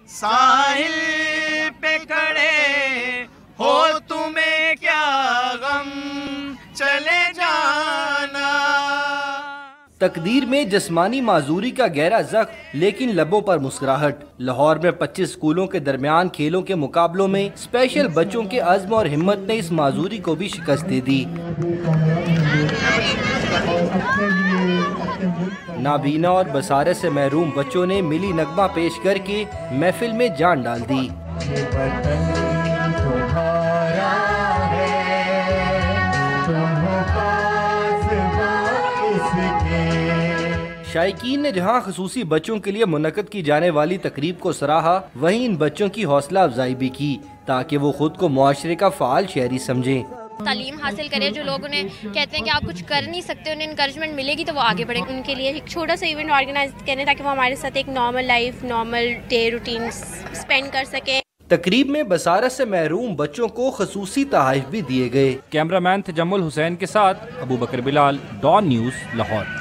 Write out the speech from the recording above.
ساحل پہ کھڑے ہو تمہیں کیا غم چلے جانا. تقدیر میں جسمانی معذوری کا گہرا زخم لیکن لبوں پر مسکراہٹ. لاہور میں 25 اسکولوں کے درمیان کھیلوں کے مقابلوں میں اسپیشل بچوں کے عزم اور ہمت نے اس معذوری کو بھی شکست دے دی. نابینا اور بصارت سے محروم بچوں نے ملی نغمہ پیش کر کے محفل میں جان ڈال دی. شائقین نے جہاں خصوصی بچوں کے لیے منعقد کی جانے والی تقریب کو سراہا، وہیں ان بچوں کی حوصلہ افزائی بھی کی تاکہ وہ خود کو معاشرے کا فعال شہری سمجھیں. تعلیم حاصل کرے. جو لوگ انہیں کہتے ہیں کہ آپ کچھ کر نہیں سکتے، انہیں انکریجمنٹ ملے گی تو وہ آگے بڑھیں. ان کے لیے ایک چھوٹا سا ایونٹ آرگنائز کریں تاکہ وہ ہمارے ساتھ ایک normal life, normal day routine spend کر سکیں. تقریب میں بصارت سے محروم بچوں کو خصوصی تحائف بھی دیے گئے. کیمرہ مین تجمل حسین کے ساتھ ابو بکر بلال، ڈان نیوز، لاہور.